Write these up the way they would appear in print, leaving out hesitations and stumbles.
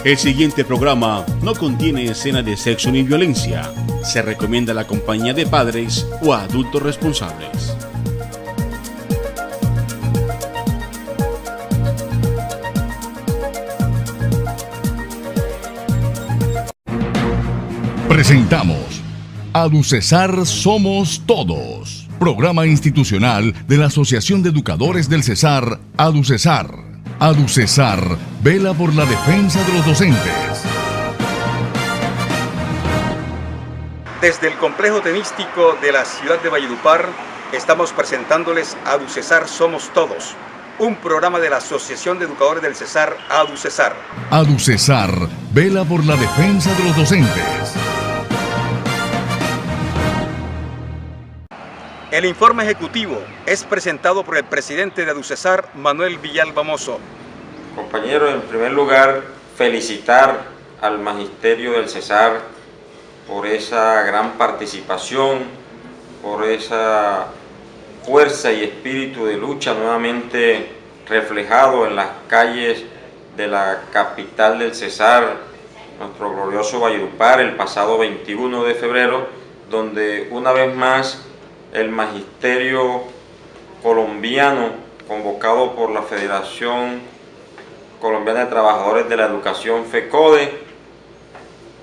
El siguiente programa no contiene escena de sexo ni violencia. Se recomienda la compañía de padres o adultos responsables. Presentamos AduCesar Somos Todos, programa institucional de la Asociación de Educadores del Cesar, AduCesar. AduCesar vela por la defensa de los docentes. Desde el complejo tenístico de la ciudad de Valledupar, estamos presentándoles AduCesar Somos Todos, un programa de la Asociación de Educadores del Cesar, AduCesar. AduCesar vela por la defensa de los docentes. El informe ejecutivo es presentado por el presidente de AduCesar, Manuel Villalba Mozo. Compañeros, en primer lugar, felicitar al magisterio del Cesar por esa gran participación, por esa fuerza y espíritu de lucha nuevamente reflejado en las calles de la capital del Cesar, nuestro glorioso Valledupar, el pasado 21 de febrero, donde una vez más el magisterio colombiano, convocado por la Federación Colombiana de Trabajadores de la Educación, FECODE,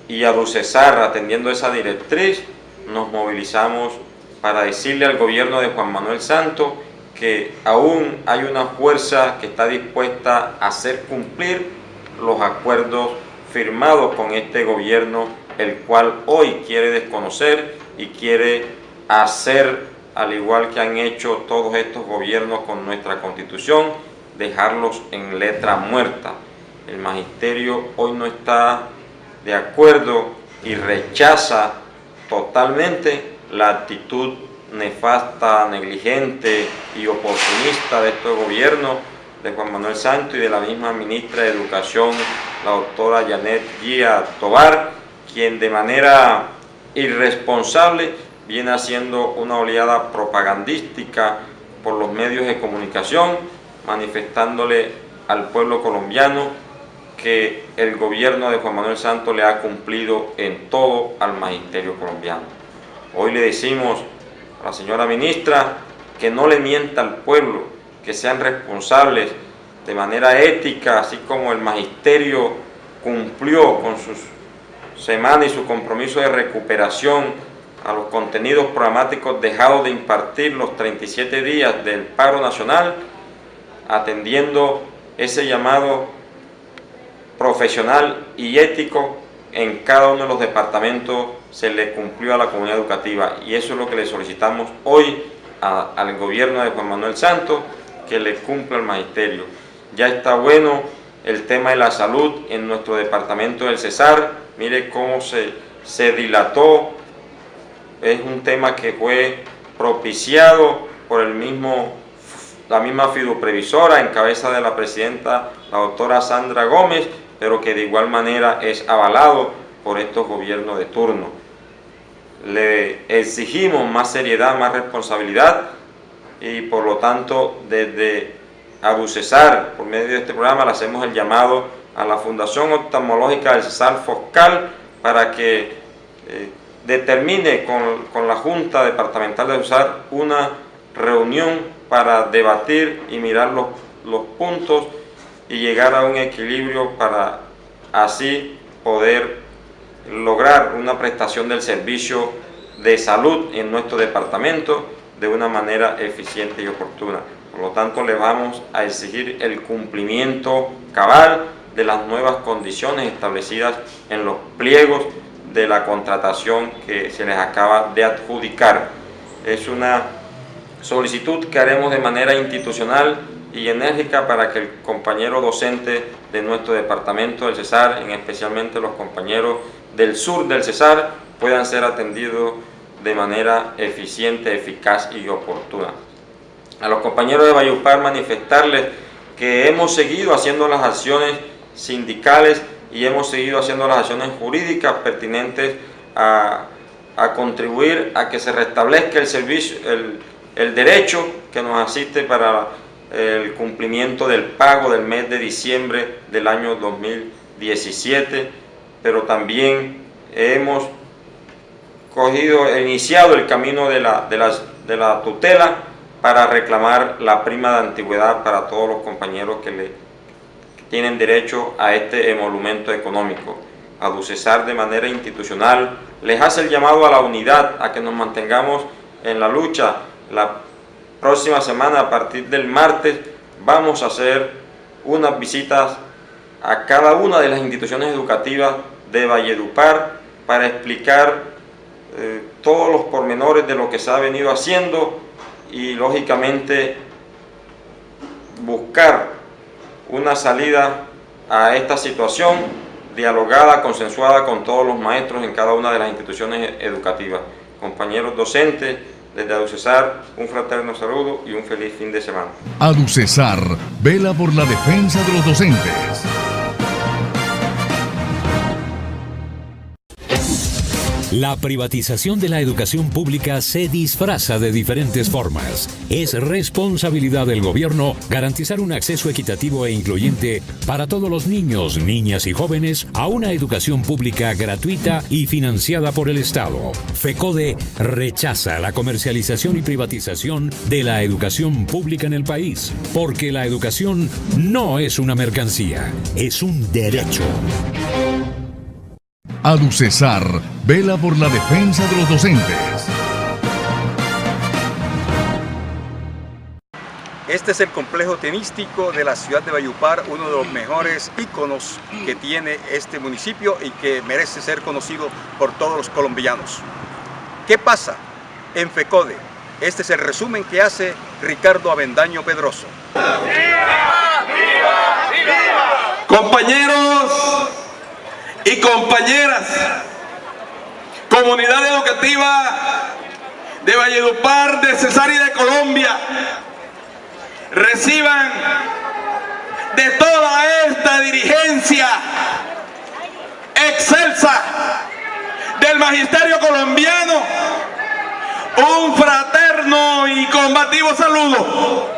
y AduCesar, atendiendo esa directriz, nos movilizamos para decirle al gobierno de Juan Manuel Santos que aún hay una fuerza que está dispuesta a hacer cumplir los acuerdos firmados con este gobierno, el cual hoy quiere desconocer y quiere hacer, al igual que han hecho todos estos gobiernos con nuestra Constitución, dejarlos en letra muerta. El magisterio hoy no está de acuerdo y rechaza totalmente la actitud nefasta, negligente y oportunista de este gobierno de Juan Manuel Santos y de la misma ministra de Educación, la doctora Janet Guía Tobar, quien de manera irresponsable viene haciendo una oleada propagandística por los medios de comunicación, manifestándole al pueblo colombiano que el gobierno de Juan Manuel Santos le ha cumplido en todo al magisterio colombiano. Hoy le decimos a la señora ministra que no le mienta al pueblo, que sean responsables de manera ética, así como el magisterio cumplió con sus semanas y su compromiso de recuperación a los contenidos programáticos dejados de impartir los 37 días del paro nacional, atendiendo ese llamado profesional y ético en cada uno de los departamentos se le cumplió a la comunidad educativa, y eso es lo que le solicitamos hoy al gobierno de Juan Manuel Santos, que le cumpla el magisterio. Ya está bueno el tema de la salud en nuestro departamento del Cesar, mire cómo se dilató. Es un tema que fue propiciado por la misma fiduprevisora en cabeza de la presidenta, la doctora Sandra Gómez, pero que de igual manera es avalado por estos gobiernos de turno. Le exigimos más seriedad, más responsabilidad, y por lo tanto desde AduCesar, por medio de este programa, le hacemos el llamado a la Fundación Oftalmológica del Cesar Foscal para que determine con la Junta Departamental de AduCesar una reunión para debatir y mirar los puntos y llegar a un equilibrio para así poder lograr una prestación del servicio de salud en nuestro departamento de una manera eficiente y oportuna. Por lo tanto, le vamos a exigir el cumplimiento cabal de las nuevas condiciones establecidas en los pliegos de la contratación que se les acaba de adjudicar. Es una solicitud que haremos de manera institucional y enérgica para que el compañero docente de nuestro departamento del Cesar, especialmente los compañeros del sur del Cesar, puedan ser atendidos de manera eficiente, eficaz y oportuna. A los compañeros de Valledupar manifestarles que hemos seguido haciendo las acciones sindicales y hemos seguido haciendo las acciones jurídicas pertinentes a contribuir a que se restablezca el servicio, el derecho que nos asiste para el cumplimiento del pago del mes de diciembre del año 2019. 17, pero también hemos iniciado el camino de la tutela para reclamar la prima de antigüedad para todos los compañeros que tienen derecho a este emolumento económico. ADUCESAR de manera institucional les hace el llamado a la unidad, a que nos mantengamos en la lucha. La próxima semana, a partir del martes, vamos a hacer unas visitas a cada una de las instituciones educativas de Valledupar para explicar todos los pormenores de lo que se ha venido haciendo y lógicamente buscar una salida a esta situación dialogada, consensuada con todos los maestros en cada una de las instituciones educativas. Compañeros docentes, desde ADUCESAR, un fraterno saludo y un feliz fin de semana. ADUCESAR vela por la defensa de los docentes. La privatización de la educación pública se disfraza de diferentes formas. Es responsabilidad del gobierno garantizar un acceso equitativo e incluyente para todos los niños, niñas y jóvenes a una educación pública gratuita y financiada por el Estado. FECODE rechaza la comercialización y privatización de la educación pública en el país, porque la educación no es una mercancía, es un derecho. ADUCESAR vela por la defensa de los docentes. Este es el complejo tenístico de la ciudad de Valledupar, uno de los mejores íconos que tiene este municipio y que merece ser conocido por todos los colombianos. ¿Qué pasa en FECODE? Este es el resumen que hace Ricardo Avendaño Pedroso. ¡Viva! ¡Viva! ¡Viva! Compañeros y compañeras, comunidad educativa de Valledupar, de Cesar y de Colombia, reciban de toda esta dirigencia excelsa del magisterio colombiano un fraterno y combativo saludo.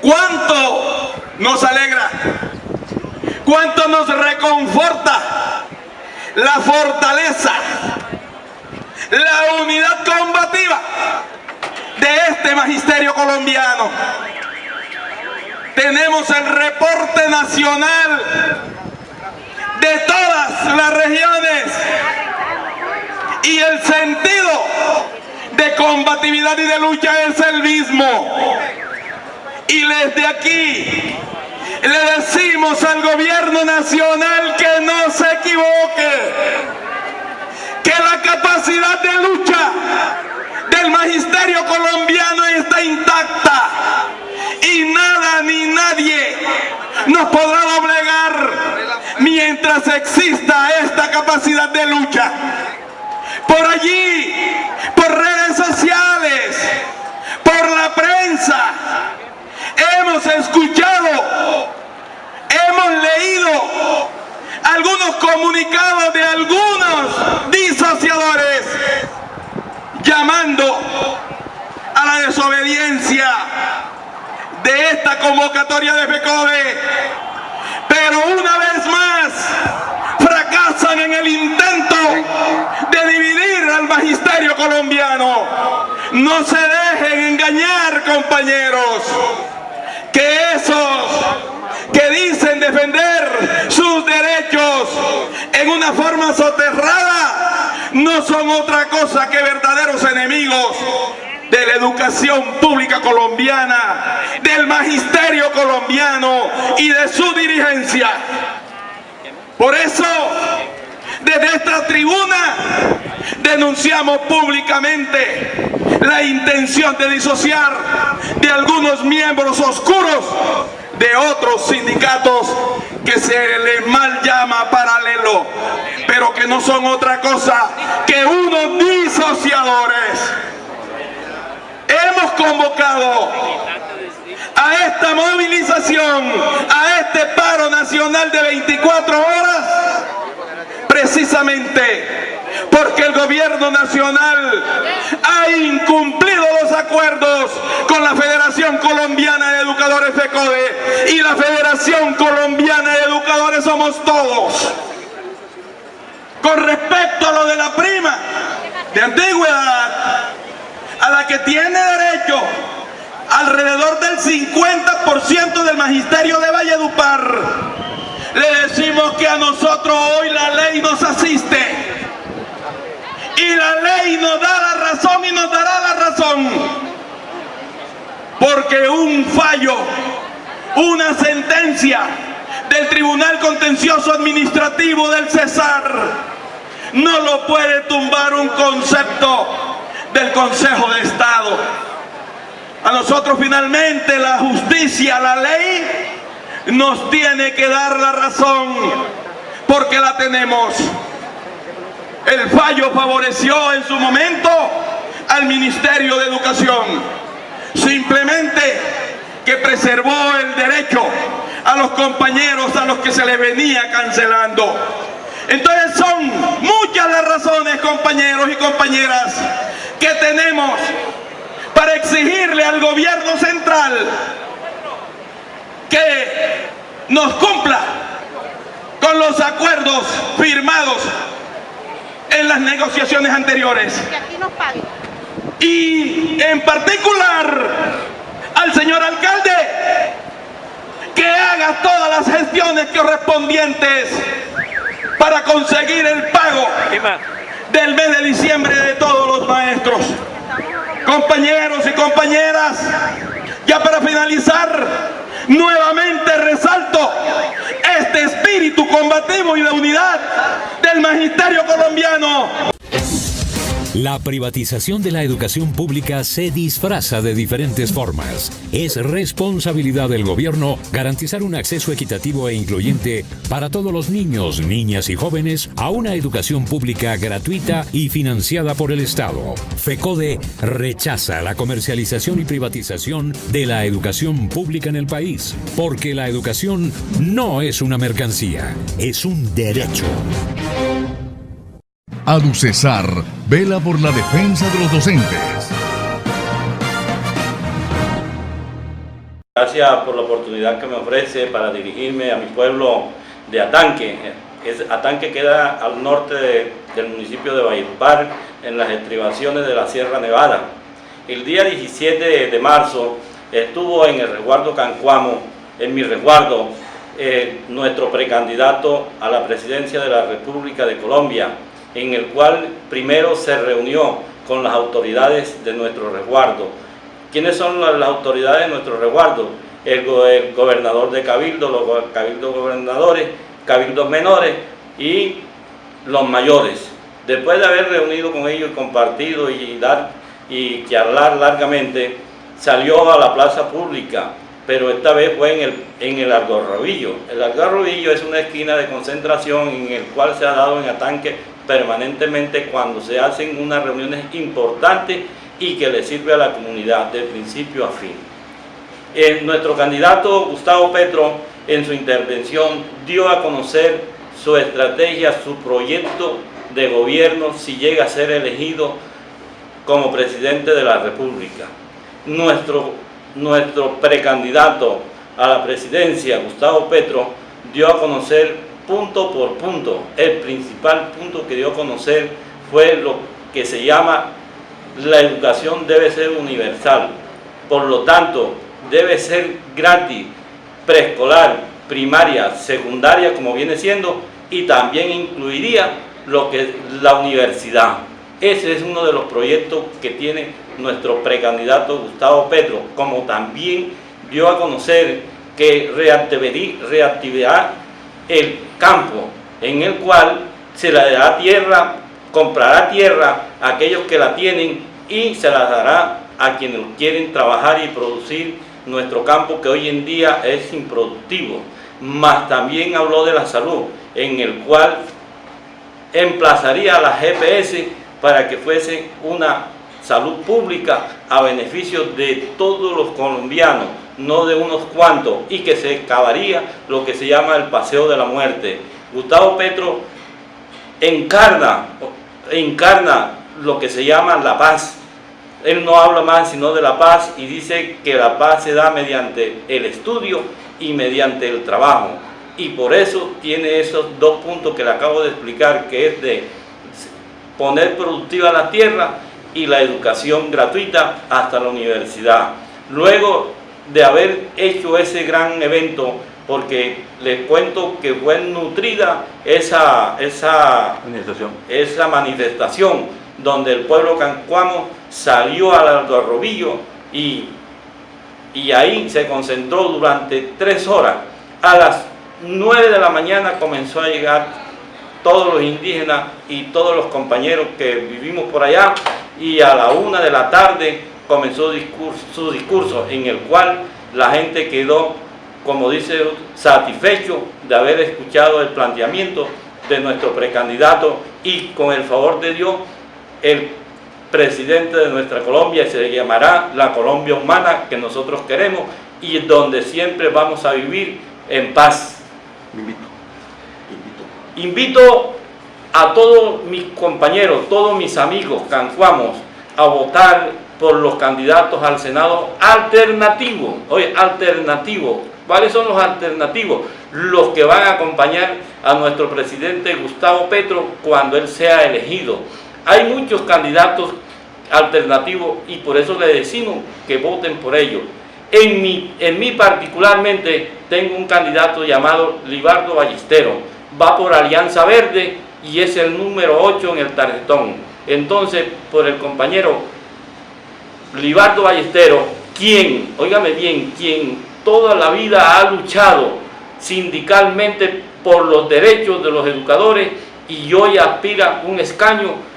¿Cuánto nos alegra? ¿Cuánto nos reconforta la fortaleza, la unidad combativa de este magisterio colombiano? Tenemos el reporte nacional de todas las regiones y el sentido de combatividad y de lucha es el mismo. Y desde aquí le decimos al gobierno nacional que no se equivoque, que la capacidad de lucha del magisterio colombiano está intacta y nada ni nadie nos podrá doblegar mientras exista esta capacidad de lucha. Por allí, por redes sociales, por la prensa, hemos escuchado, hemos leído algunos comunicados de algunos disociadores llamando a la desobediencia de esta convocatoria de FECODE, pero una vez más fracasan en el intento de dividir al magisterio colombiano. No se dejen engañar, compañeros, que esos que dicen defender sus derechos en una forma soterrada no son otra cosa que verdaderos enemigos de la educación pública colombiana, del magisterio colombiano y de su dirigencia. Por eso, desde esta tribuna denunciamos públicamente la intención de disociar de algunos miembros oscuros de otros sindicatos que se les mal llama paralelo, pero que no son otra cosa que unos disociadores. Hemos convocado a esta movilización, a este paro nacional de 24 horas, precisamente porque el gobierno nacional ha incumplido los acuerdos con la Federación Colombiana de Educadores FECODE y la Federación Colombiana de Educadores somos todos. Con respecto a lo de la prima de antigüedad, a la que tiene derecho alrededor del 50% del magisterio de Valledupar, le decimos que a nosotros hoy la ley nos asiste. Y la ley nos da la razón y nos dará la razón. Porque un fallo, una sentencia del Tribunal Contencioso Administrativo del Cesar no lo puede tumbar un concepto del Consejo de Estado. A nosotros finalmente la justicia, la ley, nos tiene que dar la razón, porque la tenemos. El fallo favoreció en su momento al Ministerio de Educación, simplemente que preservó el derecho a los compañeros a los que se les venía cancelando. Entonces son muchas las razones, compañeros y compañeras, que tenemos para exigirle al gobierno central que nos cumpla con los acuerdos firmados en las negociaciones anteriores. Y en particular al señor alcalde, que haga todas las gestiones correspondientes para conseguir el pago del mes de diciembre de todos los maestros. Compañeros y compañeras, ya para finalizar, nuevamente resalto este espíritu combativo y de unidad del magisterio colombiano. La privatización de la educación pública se disfraza de diferentes formas. Es responsabilidad del gobierno garantizar un acceso equitativo e incluyente para todos los niños, niñas y jóvenes a una educación pública gratuita y financiada por el Estado. FECODE rechaza la comercialización y privatización de la educación pública en el país, porque la educación no es una mercancía, es un derecho. ADUCESAR vela por la defensa de los docentes. Gracias por la oportunidad que me ofrece para dirigirme a mi pueblo de Atanque. Atanque queda al norte del municipio de Valledupar, en las estribaciones de la Sierra Nevada. El día 17 de marzo estuvo en el resguardo Cancuamo, en mi resguardo, nuestro precandidato a la presidencia de la República de Colombia, en el cual primero se reunió con las autoridades de nuestro resguardo. ¿Quiénes son las autoridades de nuestro resguardo? El gobernador de Cabildo, los cabildos gobernadores, cabildos menores y los mayores. Después de haber reunido con ellos y compartido y charlar largamente, salió a la plaza pública, pero esta vez fue en el Algarrobillo. El Algarrobillo es una esquina de concentración en el cual se ha dado en Atanque permanentemente cuando se hacen unas reuniones importantes y que le sirve a la comunidad de principio a fin. Nuestro candidato Gustavo Petro en su intervención dio a conocer su estrategia, su proyecto de gobierno si llega a ser elegido como presidente de la República. Nuestro precandidato a la presidencia, Gustavo Petro, dio a conocer punto por punto. El principal punto que dio a conocer fue lo que se llama la educación debe ser universal, por lo tanto debe ser gratis, preescolar, primaria, secundaria como viene siendo, y también incluiría lo que es la universidad. Ese es uno de los proyectos que tiene nuestro precandidato Gustavo Petro, como también dio a conocer que reactivará el campo, en el cual se le dará tierra, comprará tierra a aquellos que la tienen y se la dará a quienes quieren trabajar y producir nuestro campo, que hoy en día es improductivo. Más también habló de la salud, en el cual emplazaría a la GPS para que fuese una salud pública a beneficio de todos los colombianos, no de unos cuantos, y que se acabaría lo que se llama el paseo de la muerte. Gustavo Petro encarna lo que se llama la paz. Él no habla más sino de la paz y dice que la paz se da mediante el estudio y mediante el trabajo. y por eso tiene esos dos puntos que le acabo de explicar, que es de poner productiva la tierra y la educación gratuita hasta la universidad. Luego de haber hecho ese gran evento, porque les cuento que fue nutrida esa manifestación, donde el pueblo cancuamo salió al Algarrobillo y ahí se concentró durante 3 horas. A las 9 de la mañana comenzó a llegar todos los indígenas y todos los compañeros que vivimos por allá, y a la 1 de la tarde comenzó su discurso, en el cual la gente quedó, como dice, satisfecho de haber escuchado el planteamiento de nuestro precandidato, y con el favor de Dios, el presidente de nuestra Colombia se llamará la Colombia humana que nosotros queremos y donde siempre vamos a vivir en paz. Invito a todos mis compañeros, todos mis amigos cancuamos a votar por los candidatos al Senado alternativos. Oye, alternativos. ¿Cuáles son los alternativos? Los que van a acompañar a nuestro presidente Gustavo Petro cuando él sea elegido. Hay muchos candidatos alternativos y por eso les decimos que voten por ellos. En mí particularmente tengo un candidato llamado Libardo Ballestero. Va por Alianza Verde y es el número 8 en el tarjetón. Entonces, por el compañero Libardo Ballestero, quien, óigame bien, quien toda la vida ha luchado sindicalmente por los derechos de los educadores y hoy aspira un escaño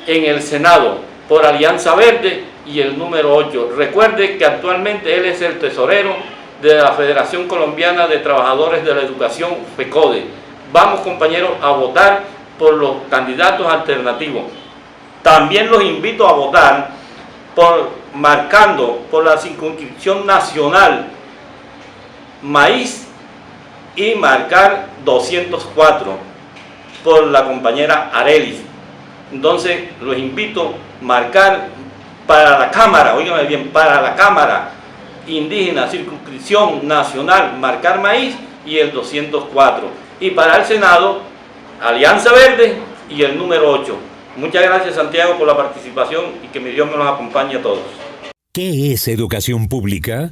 en el Senado por Alianza Verde y el número 8. Recuerde que actualmente él es el tesorero de la Federación Colombiana de Trabajadores de la Educación, FECODE. Vamos, compañeros, a votar por los candidatos alternativos. También los invito a votar marcando por la circunscripción nacional Maíz y marcar 204 por la compañera Arelis. Entonces los invito a marcar para la Cámara, óigame bien, para la Cámara Indígena, circunscripción nacional, marcar Maíz y el 204. Y para el Senado, Alianza Verde y el número 8. Muchas gracias, Santiago, por la participación y que mi Dios me los acompañe a todos. ¿Qué es educación pública?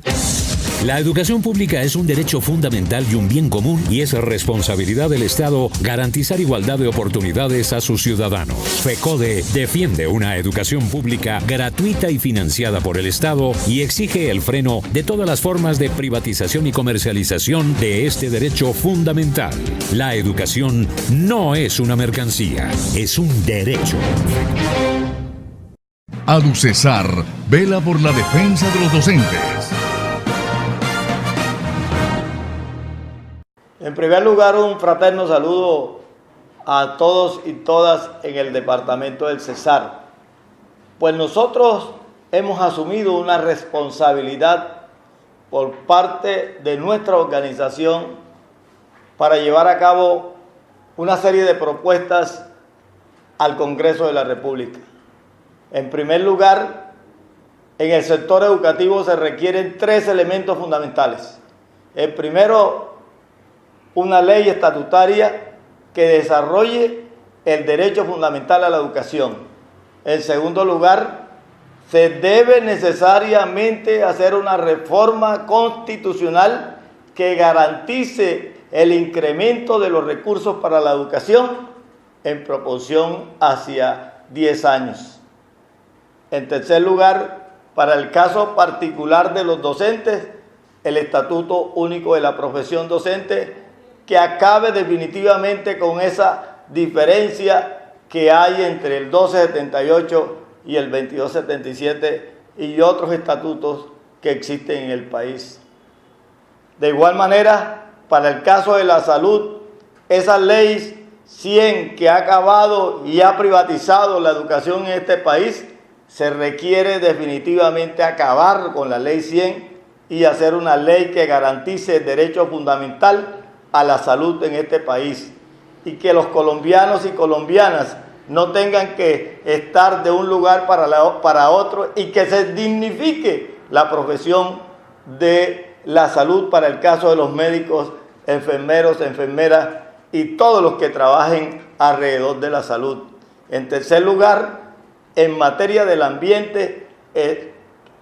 La educación pública es un derecho fundamental y un bien común y es responsabilidad del Estado garantizar igualdad de oportunidades a sus ciudadanos. FECODE defiende una educación pública gratuita y financiada por el Estado y exige el freno de todas las formas de privatización y comercialización de este derecho fundamental. La educación no es una mercancía, es un derecho. ADUCESAR vela por la defensa de los docentes. En primer lugar, un fraterno saludo a todos y todas en el departamento del Cesar. Pues nosotros hemos asumido una responsabilidad por parte de nuestra organización para llevar a cabo una serie de propuestas al Congreso de la República. En primer lugar, en el sector educativo se requieren 3 elementos fundamentales. El primero, una ley estatutaria que desarrolle el derecho fundamental a la educación. En segundo lugar, se debe necesariamente hacer una reforma constitucional que garantice el incremento de los recursos para la educación en proporción hacia 10 años. En tercer lugar, para el caso particular de los docentes, el Estatuto Único de la Profesión Docente que acabe definitivamente con esa diferencia que hay entre el 1278 y el 2277 y otros estatutos que existen en el país. De igual manera, para el caso de la salud, esa ley 100 que ha acabado y ha privatizado la educación en este país, se requiere definitivamente acabar con la ley 100 y hacer una ley que garantice el derecho fundamental a la salud en este país y que los colombianos y colombianas no tengan que estar de un lugar para otro y que se dignifique la profesión de la salud para el caso de los médicos enfermeros, enfermeras y todos los que trabajen alrededor de la salud. En tercer lugar, en materia del ambiente,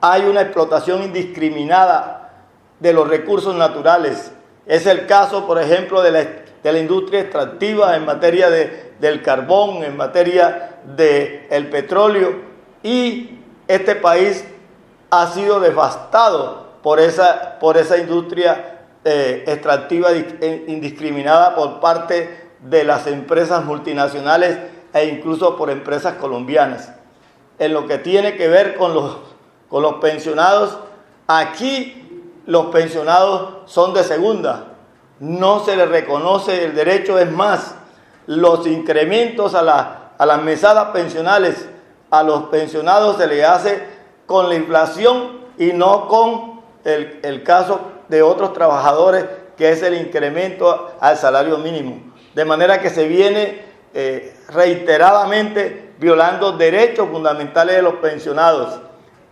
hay una explotación indiscriminada de los recursos naturales. Es el caso, por ejemplo, de la industria extractiva en materia del carbón, en materia del petróleo, y este país ha sido devastado por esa industria extractiva indiscriminada por parte de las empresas multinacionales e incluso por empresas colombianas. En lo que tiene que ver con los pensionados, aquí los pensionados son de segunda, no se les reconoce el derecho. Es más, los incrementos a las mesadas pensionales a los pensionados se les hace con la inflación y no con el caso de otros trabajadores, que es el incremento al salario mínimo. De manera que se viene reiteradamente violando derechos fundamentales de los pensionados.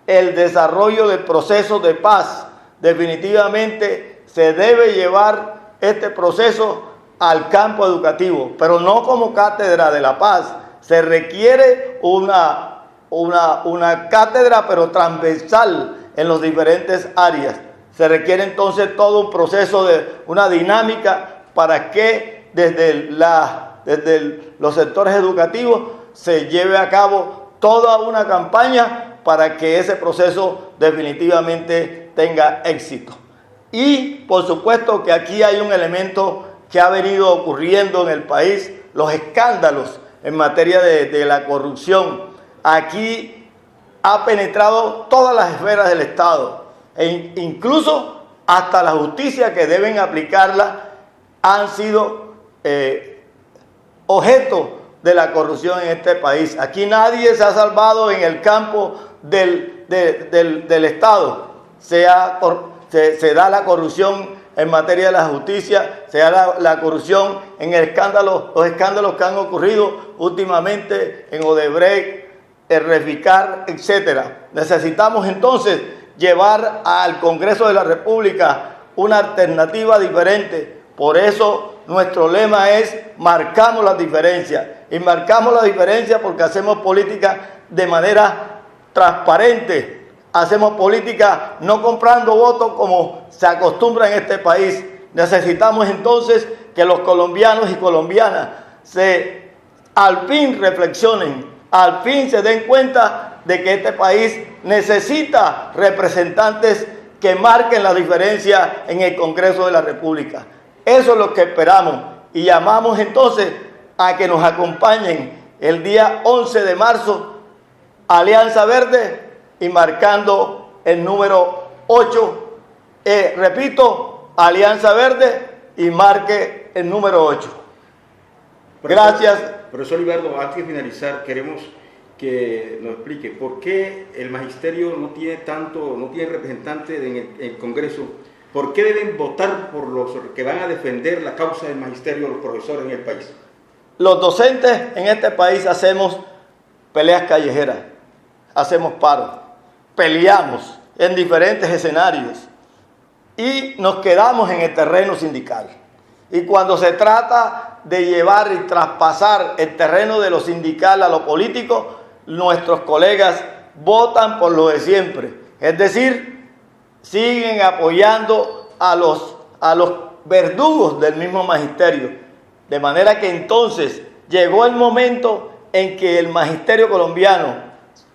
El desarrollo del proceso de paz, definitivamente se debe llevar este proceso al campo educativo, pero no como cátedra de la paz. Se requiere una cátedra, pero transversal en las diferentes áreas. Se requiere entonces todo un proceso una dinámica para que desde los sectores educativos se lleve a cabo toda una campaña para que ese proceso definitivamente tenga éxito. Y por supuesto que aquí hay un elemento que ha venido ocurriendo en el país, los escándalos en materia de la corrupción. Aquí ha penetrado todas las esferas del Estado, e incluso hasta la justicia, que deben aplicarla, han sido objeto de la corrupción en este país. Aquí nadie se ha salvado en el campo del Estado. Se da la corrupción en materia de la justicia, se da la corrupción en los escándalos que han ocurrido últimamente en Odebrecht, el Reficar, etcétera. Necesitamos entonces llevar al Congreso de la República una alternativa diferente. Por eso nuestro lema es: marcamos las diferencias. Y marcamos la diferencia porque hacemos política de manera transparente. Hacemos política no comprando votos como se acostumbra en este país. Necesitamos entonces que los colombianos y colombianas al fin reflexionen, al fin se den cuenta de que este país necesita representantes que marquen la diferencia en el Congreso de la República. Eso es lo que esperamos y llamamos entonces a que nos acompañen el día 11 de marzo, Alianza Verde, y marcando el número 8. Repito, Alianza Verde, y marque el número 8. Gracias. Profesor Libardo, antes de finalizar, queremos que nos explique por qué el magisterio no tiene representante en el Congreso. ¿Por qué deben votar por los que van a defender la causa del magisterio, los profesores en el país? Los docentes en este país hacemos peleas callejeras, hacemos paros, peleamos en diferentes escenarios y nos quedamos en el terreno sindical. Y cuando se trata de llevar y traspasar el terreno de lo sindical a lo político, nuestros colegas votan por lo de siempre. Es decir, siguen apoyando a los verdugos del mismo magisterio. De manera que entonces llegó el momento en que el magisterio colombiano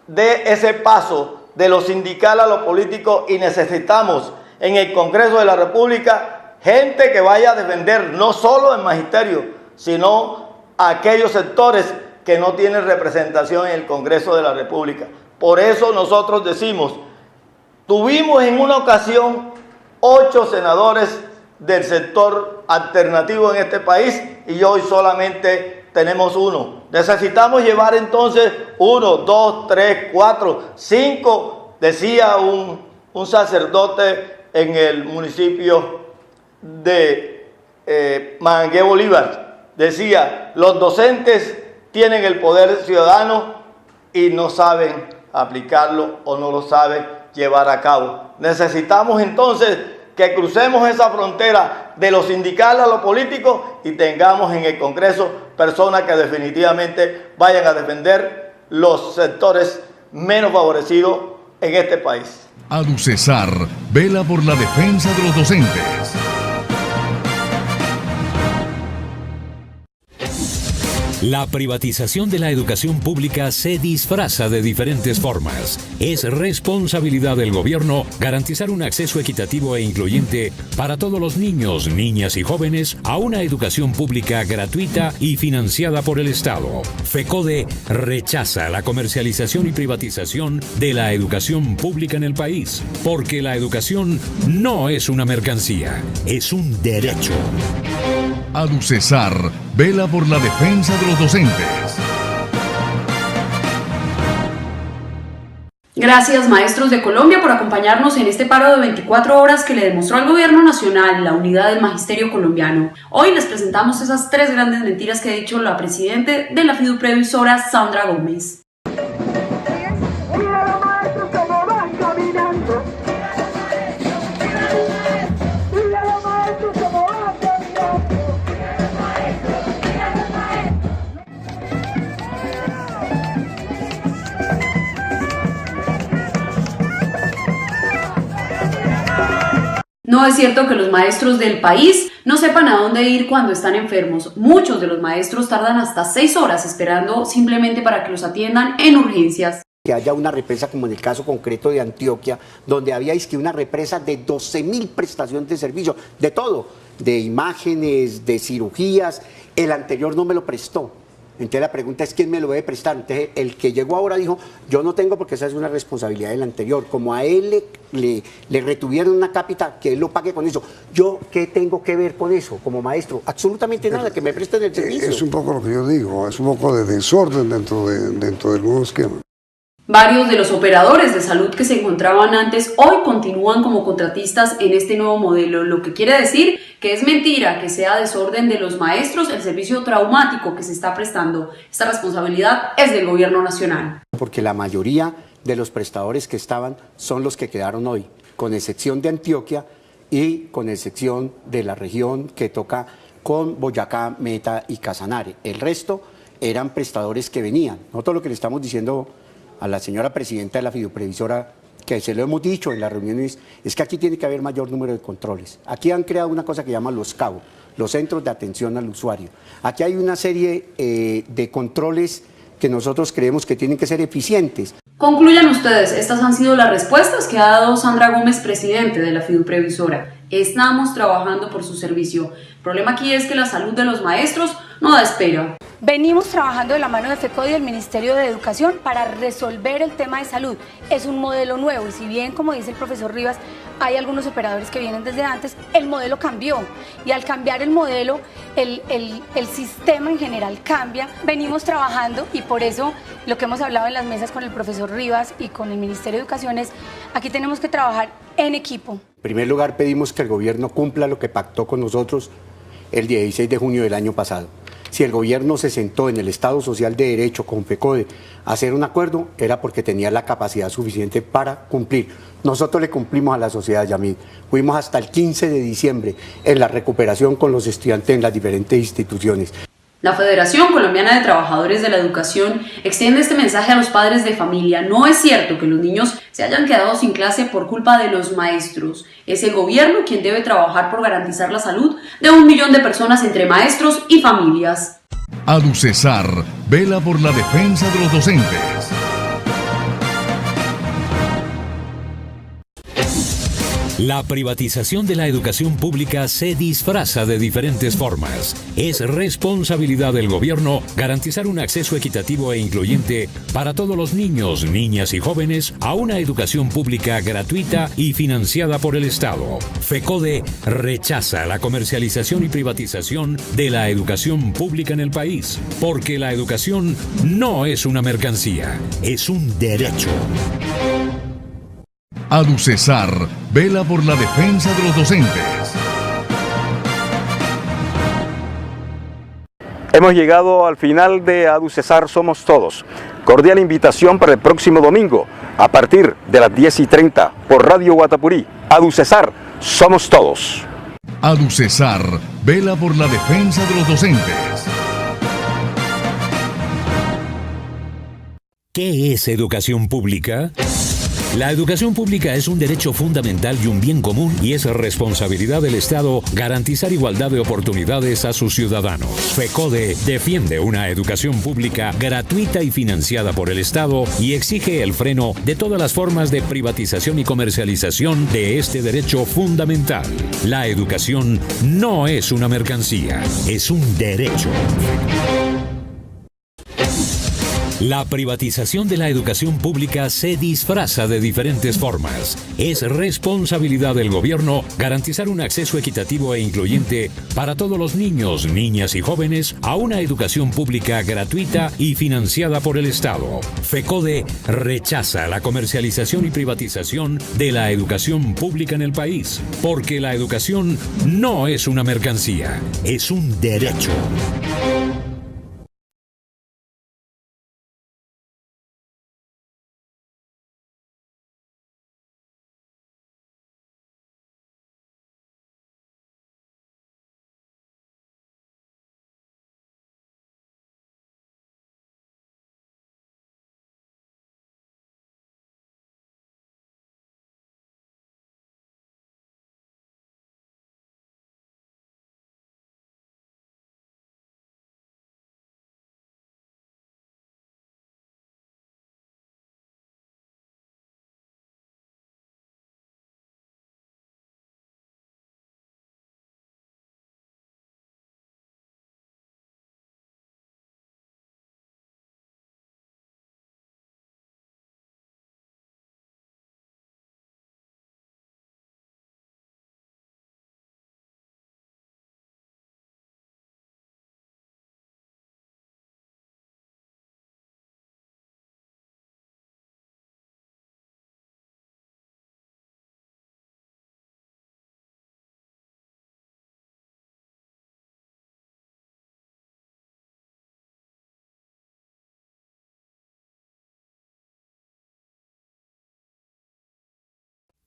dé ese paso de lo sindical a lo político, y necesitamos en el Congreso de la República gente que vaya a defender no solo el magisterio, sino a aquellos sectores que no tienen representación en el Congreso de la República. Por eso nosotros decimos, tuvimos en una ocasión 8 senadores del sector alternativo en este país y hoy solamente tenemos 1. Necesitamos llevar entonces 1, 2, 3, 4, 5, decía un sacerdote en el municipio de Manangué Bolívar. Decía, los docentes tienen el poder ciudadano y no saben aplicarlo o no lo saben llevar a cabo. Necesitamos entonces que crucemos esa frontera de lo sindical a lo político y tengamos en el Congreso personas que definitivamente vayan a defender los sectores menos favorecidos en este país. ADUCESAR vela por la defensa de los docentes. La privatización de la educación pública se disfraza de diferentes formas. Es responsabilidad del gobierno garantizar un acceso equitativo e incluyente para todos los niños, niñas y jóvenes a una educación pública gratuita y financiada por el Estado. FECODE rechaza la comercialización y privatización de la educación pública en el país, porque la educación no es una mercancía, es un derecho. ADUCESAR vela por la defensa de los docentes. Gracias, maestros de Colombia, por acompañarnos en este paro de 24 horas que le demostró al gobierno nacional la unidad del magisterio colombiano. Hoy les presentamos esas 3 grandes mentiras que ha dicho la presidenta de la fiduprevisora, Sandra Gómez. No es cierto que los maestros del país no sepan a dónde ir cuando están enfermos. Muchos de los maestros tardan hasta 6 horas esperando simplemente para que los atiendan en urgencias. Que haya una represa como en el caso concreto de Antioquia, donde había una represa de 12.000 prestaciones de servicio, de todo, de imágenes, de cirugías. El anterior no me lo prestó. Entonces la pregunta es ¿quién me lo debe prestar? Entonces el que llegó ahora dijo, yo no tengo porque esa es una responsabilidad del anterior. Como a él le retuvieron una cápita, que él lo pague con eso. ¿Yo qué tengo que ver con eso como maestro? Absolutamente nada, que me presten el servicio. Es un poco lo que yo digo, es un poco de desorden dentro del nuevo esquema. Varios de los operadores de salud que se encontraban antes hoy continúan como contratistas en este nuevo modelo, lo que quiere decir que es mentira que sea desorden de los maestros el servicio traumático que se está prestando. Esta responsabilidad es del gobierno nacional. Porque la mayoría de los prestadores que estaban son los que quedaron hoy, con excepción de Antioquia y con excepción de la región que toca con Boyacá, Meta y Casanare. El resto eran prestadores que venían. Nosotros lo que le estamos diciendo a la señora presidenta de la fiduprevisora, que se lo hemos dicho en las reuniones, es que aquí tiene que haber mayor número de controles. Aquí han creado una cosa que llaman los CAU, los Centros de Atención al Usuario. Aquí hay una serie de controles que nosotros creemos que tienen que ser eficientes. Concluyan ustedes, estas han sido las respuestas que ha dado Sandra Gómez, presidente de la fiduprevisora. Estamos trabajando por su servicio. El problema aquí es que la salud de los maestros no da espera. Venimos trabajando de la mano de FECODE y del Ministerio de Educación para resolver el tema de salud. Es un modelo nuevo y si bien, como dice el profesor Rivas, hay algunos operadores que vienen desde antes, el modelo cambió y al cambiar el modelo, el sistema en general cambia. Venimos trabajando y por eso lo que hemos hablado en las mesas con el profesor Rivas y con el Ministerio de Educación es, aquí tenemos que trabajar en equipo. En primer lugar, pedimos que el gobierno cumpla lo que pactó con nosotros el 16 de junio del año pasado. Si el gobierno se sentó en el Estado Social de Derecho con FECODE a hacer un acuerdo, era porque tenía la capacidad suficiente para cumplir. Nosotros le cumplimos a la sociedad, Yamid. Fuimos hasta el 15 de diciembre en la recuperación con los estudiantes en las diferentes instituciones. La Federación Colombiana de Trabajadores de la Educación extiende este mensaje a los padres de familia. No es cierto que los niños se hayan quedado sin clase por culpa de los maestros. Es el gobierno quien debe trabajar por garantizar la salud de 1 millón de personas entre maestros y familias. ADUCESAR vela por la defensa de los docentes. La privatización de la educación pública se disfraza de diferentes formas. Es responsabilidad del gobierno garantizar un acceso equitativo e incluyente para todos los niños, niñas y jóvenes a una educación pública gratuita y financiada por el Estado. FECODE rechaza la comercialización y privatización de la educación pública en el país, porque la educación no es una mercancía, es un derecho. ADUCESAR vela por la defensa de los docentes. Hemos llegado al final de ADUCESAR Somos Todos. Cordial invitación para el próximo domingo, a partir de las 10:30, por Radio Guatapurí. ADUCESAR somos todos. ADUCESAR vela por la defensa de los docentes. ¿Qué es educación pública? La educación pública es un derecho fundamental y un bien común y es responsabilidad del Estado garantizar igualdad de oportunidades a sus ciudadanos. FECODE defiende una educación pública gratuita y financiada por el Estado y exige el freno de todas las formas de privatización y comercialización de este derecho fundamental. La educación no es una mercancía, es un derecho. La privatización de la educación pública se disfraza de diferentes formas. Es responsabilidad del gobierno garantizar un acceso equitativo e incluyente para todos los niños, niñas y jóvenes a una educación pública gratuita y financiada por el Estado. FECODE rechaza la comercialización y privatización de la educación pública en el país, porque la educación no es una mercancía, es un derecho.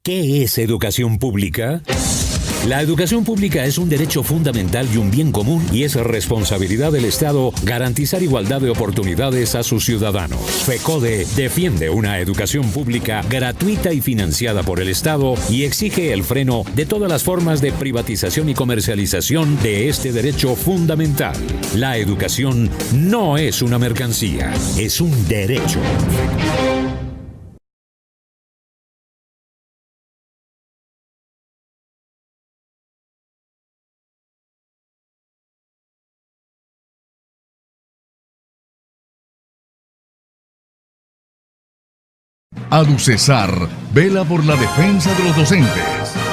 ¿Qué es educación pública? La educación pública es un derecho fundamental y un bien común y es responsabilidad del Estado garantizar igualdad de oportunidades a sus ciudadanos. FECODE defiende una educación pública gratuita y financiada por el Estado y exige el freno de todas las formas de privatización y comercialización de este derecho fundamental. La educación no es una mercancía, es un derecho. ADUCESAR vela por la defensa de los docentes.